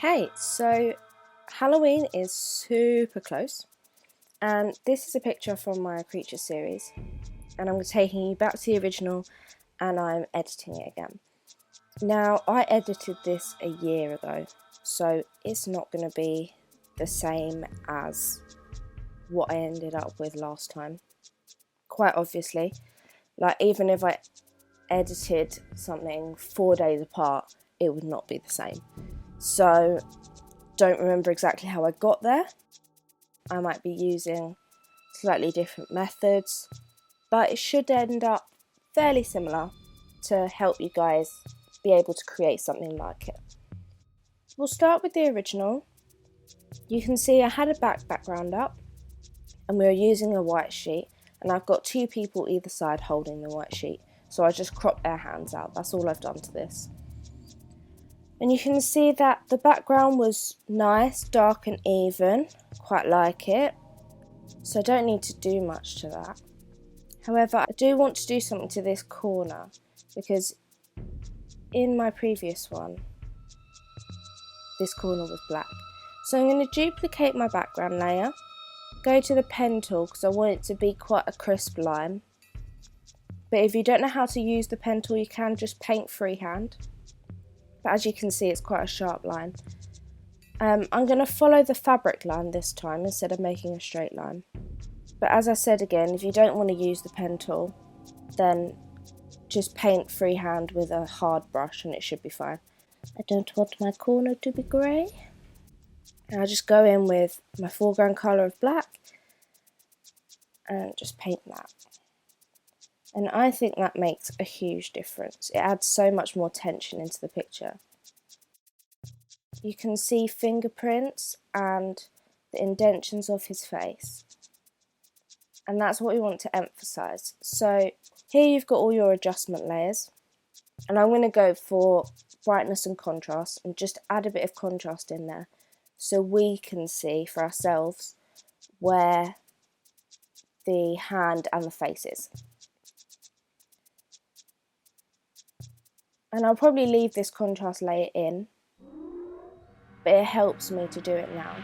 Okay, so Halloween is super close, and this is a picture from my Creature series, and I'm taking you back to the original and I'm editing it again. Now, I edited this a year ago, so it's not going to be the same as what I ended up with last time. Quite obviously, like even if I edited something 4 days apart, it would not be the same. So, don't remember exactly how I got there. I might be using slightly different methods, but it should end up fairly similar to help you guys be able to create something like it. We'll start with the original. You can see I had a background up and we were using a white sheet, and I've got two people either side holding the white sheet, so I just cropped their hands out. That's all I've done to this. And you can see that the background was nice, dark and even, quite like it, so I don't need to do much to that. However, I do want to do something to this corner, because in my previous one, this corner was black. So I'm going to duplicate my background layer, go to the pen tool because I want it to be quite a crisp line. But if you don't know how to use the pen tool, you can just paint freehand. But as you can see, it's quite a sharp line. I'm going to follow the fabric line this time instead of making a straight line. But as I said again, if you don't want to use the pen tool, then just paint freehand with a hard brush and it should be fine. I don't want my corner to be grey. And I'll just go in with my foreground colour of black and just paint that. And I think that makes a huge difference. It adds so much more tension into the picture. You can see fingerprints and the indentions of his face. And that's what we want to emphasise. So here you've got all your adjustment layers. And I'm going to go for brightness and contrast and just add a bit of contrast in there so we can see for ourselves where the hand and the face is. And I'll probably leave this contrast layer in, but it helps me to do it now.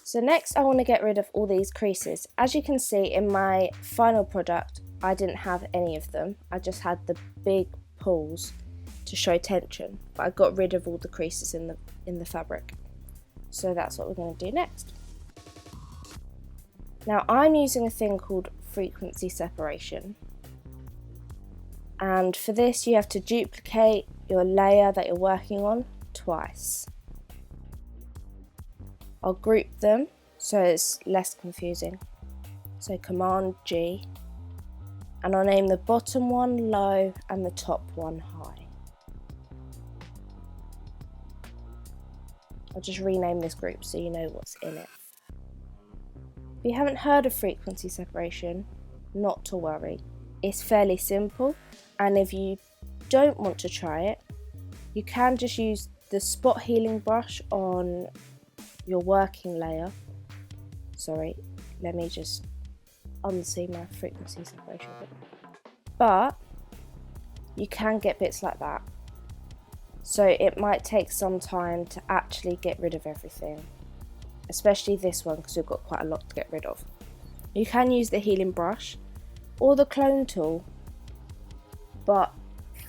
So next I want to get rid of all these creases. As you can see in my final product, I didn't have any of them. I just had the big pulls to show tension, but I got rid of all the creases in the fabric. So that's what we're going to do next. Now I'm using a thing called frequency separation. And for this you have to duplicate your layer that you're working on twice. I'll group them so it's less confusing. So Command G, and I'll name the bottom one low and the top one high. I'll just rename this group so you know what's in it. If you haven't heard of frequency separation, not to worry. It's fairly simple, and if you don't want to try it, you can just use the spot healing brush on your working layer. Sorry, let me just unsee my frequency separation bit. But you can get bits like that. So it might take some time to actually get rid of everything, especially this one because we've got quite a lot to get rid of. You can use the healing brush or the clone tool, but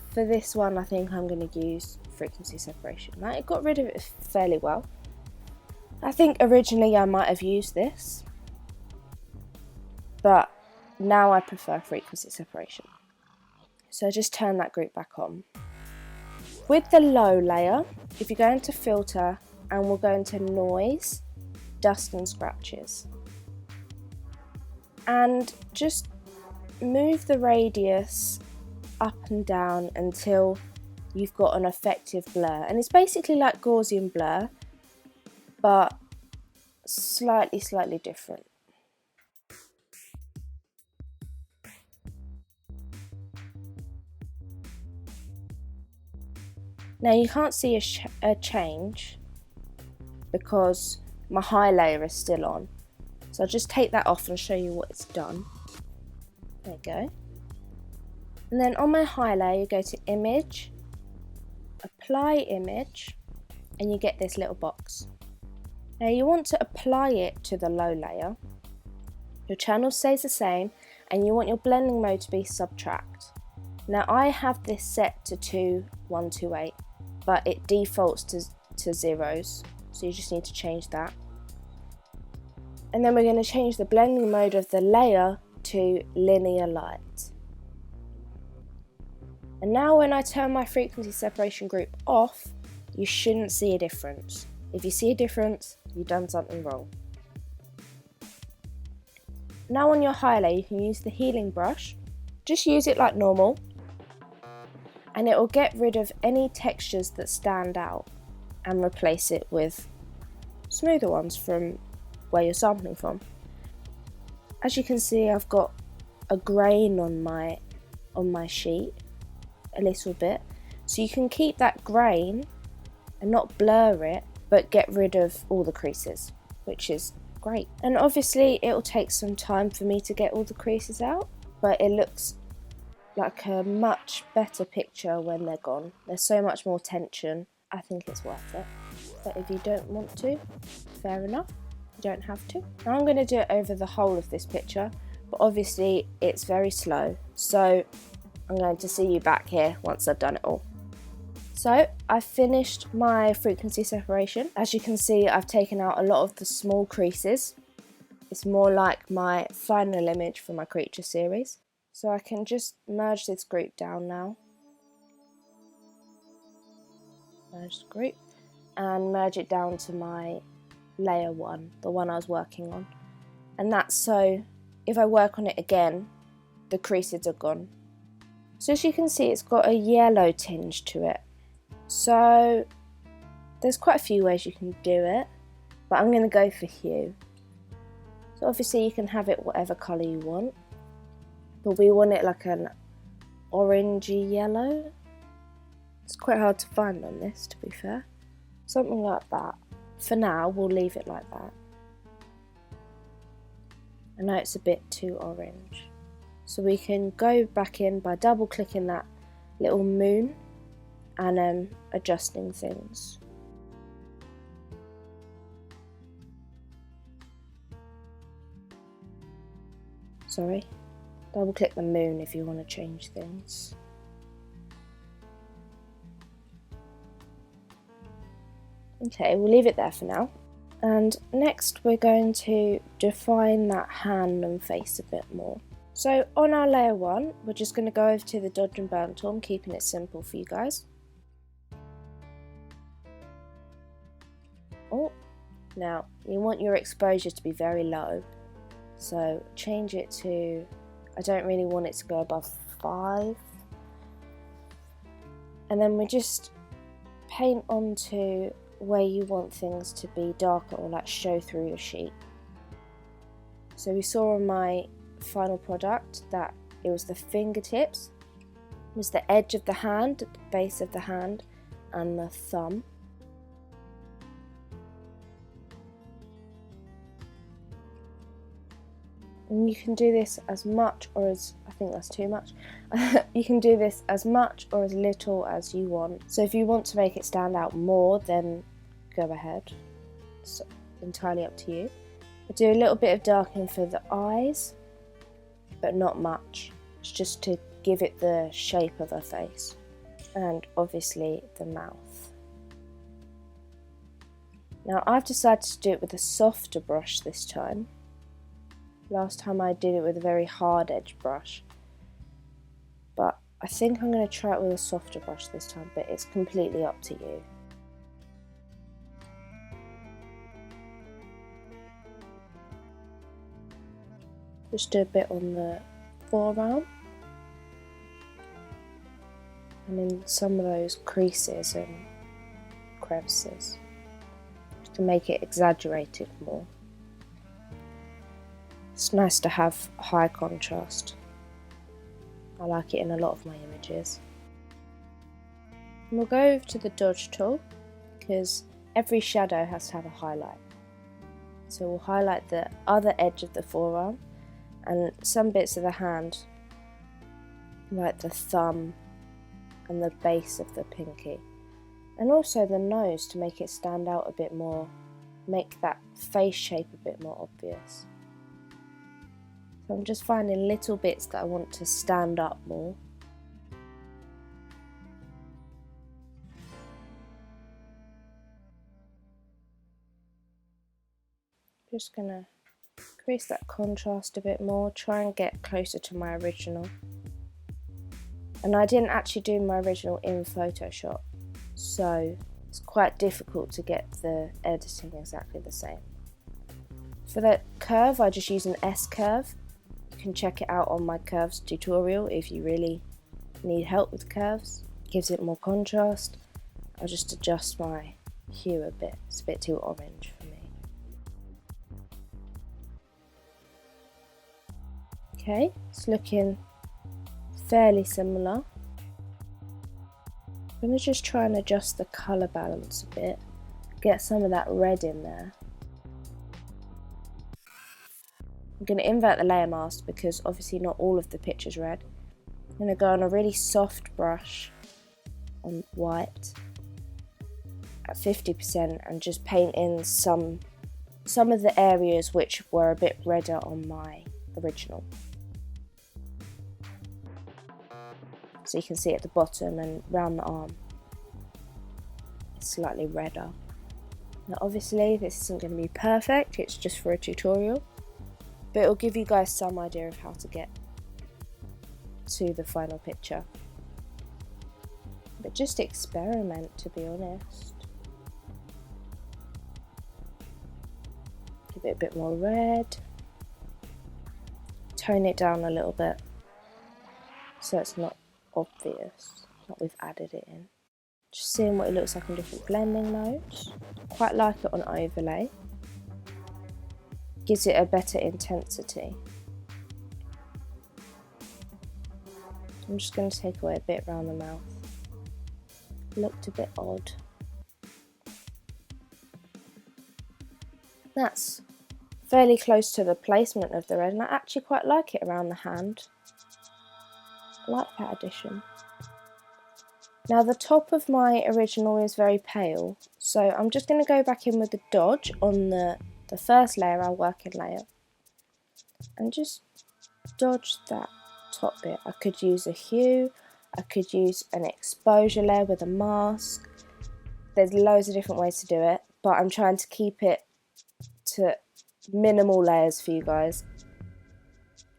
for this one I think I'm going to use frequency separation. Now, it got rid of it fairly well. I think originally I might have used this, but now I prefer frequency separation. So just turn that group back on. With the low layer, if you go into filter and we'll go into noise, dust and scratches, and just move the radius up and down until you've got an effective blur. And it's basically like Gaussian blur, but slightly different. Now you can't see a change because my high layer is still on. So I'll just take that off and show you what it's done. There you go. And then on my high layer, you go to Image, apply image, and you get this little box. Now you want to apply it to the low layer. Your channel stays the same, and you want your blending mode to be subtract. Now I have this set to 2128, but it defaults to zeros, so you just need to change that. And then we're going to change the blending mode of the layer to linear light. And now when I turn my frequency separation group off, you shouldn't see a difference. If you see a difference, you've done something wrong. Now on your highlight, you can use the healing brush. Just use it like normal, and it will get rid of any textures that stand out and replace it with smoother ones from where you're sampling from. As you can see, I've got a grain on my sheet, a little bit, so you can keep that grain and not blur it, but get rid of all the creases, which is great. And obviously it'll take some time for me to get all the creases out, but it looks like a much better picture when they're gone. There's so much more tension. I think it's worth it. But if you don't want to, fair enough. You don't have to. Now I'm going to do it over the whole of this picture, but obviously it's very slow, so I'm going to see you back here once I've done it all. So I've finished my frequency separation. As you can see, I've taken out a lot of the small creases. It's more like my final image for my creature series. So I can just merge this group down now. Merge the group and merge it down to my layer 1, the one I was working on. And that's so if I work on it again, the creases are gone. So as you can see, it's got a yellow tinge to it. So there's quite a few ways you can do it, but I'm going to go for hue. So obviously you can have it whatever colour you want, but we want it like an orangey yellow. It's quite hard to find on this, to be fair. Something like that. For now, we'll leave it like that. I know it's a bit too orange. So we can go back in by double clicking that little moon and adjusting things. Sorry, double click the moon if you want to change things. Okay, we'll leave it there for now. And next we're going to define that hand and face a bit more. So on our layer 1, we're just going to go over to the dodge and burn tool. I'm keeping it simple for you guys. Oh, now you want your exposure to be very low, so change it to, I don't really want it to go above 5, and then we just paint onto where you want things to be darker or like show through your sheet. So we saw on my final product that it was the fingertips, it was the edge of the hand, the base of the hand, and the thumb. And you can do this as much or as, I think that's too much, you can do this as much or as little as you want. So if you want to make it stand out more, then go ahead. It's entirely up to you. I do a little bit of darkening for the eyes, but not much. It's just to give it the shape of a face. And obviously the mouth. Now I've decided to do it with a softer brush this time. Last time I did it with a very hard edge brush, but I think I'm going to try it with a softer brush this time, but it's completely up to you. Just do a bit on the forearm and in some of those creases and crevices to make it exaggerated more. It's nice to have high contrast. I like it in a lot of my images. And we'll go over to the dodge tool because every shadow has to have a highlight. So we'll highlight the other edge of the forearm and some bits of the hand, like the thumb and the base of the pinky. And also the nose to make it stand out a bit more, make that face shape a bit more obvious. So I'm just finding little bits that I want to stand up more. Just gonna increase that contrast a bit more, try and get closer to my original. And I didn't actually do my original in Photoshop, so it's quite difficult to get the editing exactly the same. For the curve, I just use an S curve. You can check it out on my curves tutorial if you really need help with curves. It gives it more contrast. I'll just adjust my hue a bit, it's a bit too orange for me. Okay, it's looking fairly similar. I'm going to just try and adjust the colour balance a bit, get some of that red in there. I'm going to invert the layer mask because obviously not all of the picture's red. I'm going to go on a really soft brush on white at 50% and just paint in some of the areas which were a bit redder on my original. So you can see at the bottom and round the arm, it's slightly redder. Now obviously this isn't going to be perfect, it's just for a tutorial, but it'll give you guys some idea of how to get to the final picture. But just experiment, to be honest. Give it a bit more red, tone it down a little bit so it's not obvious that we've added it in. Just seeing what it looks like in different blending modes. Quite like it on overlay. Gives it a better intensity. I'm just going to take away a bit around the mouth. Looked a bit odd. That's fairly close to the placement of the red, and I actually quite like it around the hand. I like that addition. Now the top of my original is very pale, so I'm just going to go back in with the dodge on the first layer, our working layer, and just dodge that top bit. I could use a hue, I could use an exposure layer with a mask. There's loads of different ways to do it, but I'm trying to keep it to minimal layers for you guys.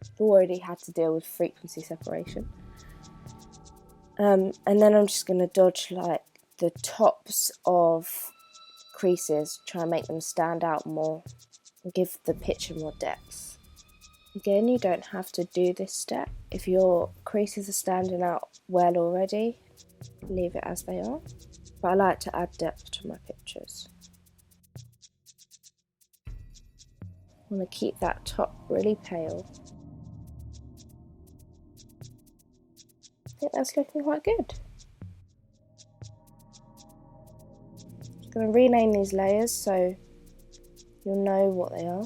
I've already had to deal with frequency separation. And then I'm just going to dodge like the tops of creases, try and make them stand out more and give the picture more depth. Again, you don't have to do this step. If your creases are standing out well already, leave it as they are. But I like to add depth to my pictures. I want to keep that top really pale. I think that's looking quite good. I'm going to rename these layers so you'll know what they are.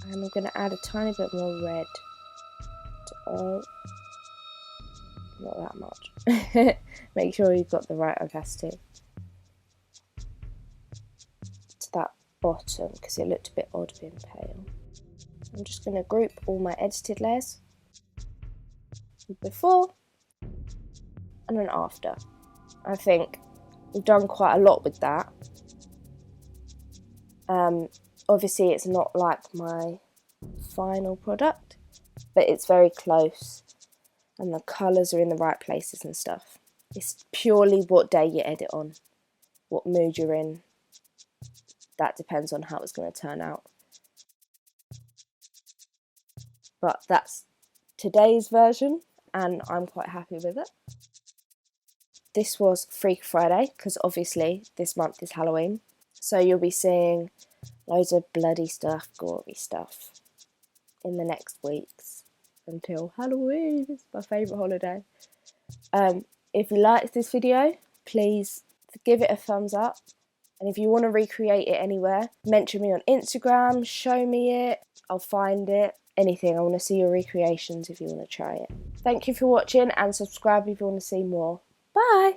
And I'm going to add a tiny bit more red. Not that much. Make sure you've got the right opacity. To that bottom, because it looked a bit odd being pale. I'm just going to group all my edited layers. Before and then after. I think we've done quite a lot with that. Obviously it's not like my final product, but it's very close and the colours are in the right places and stuff. It's purely what day you edit on, what mood you're in. That depends on how it's going to turn out. But that's today's version and I'm quite happy with it. This was Freak Friday because obviously this month is Halloween. So you'll be seeing loads of bloody stuff, gory stuff in the next weeks until Halloween. It's my favourite holiday. If you liked this video, please give it a thumbs up. And if you want to recreate it anywhere, mention me on Instagram, show me it, I'll find it. anything. I want to see your recreations if you want to try it. Thank you for watching, and subscribe if you want to see more. Bye!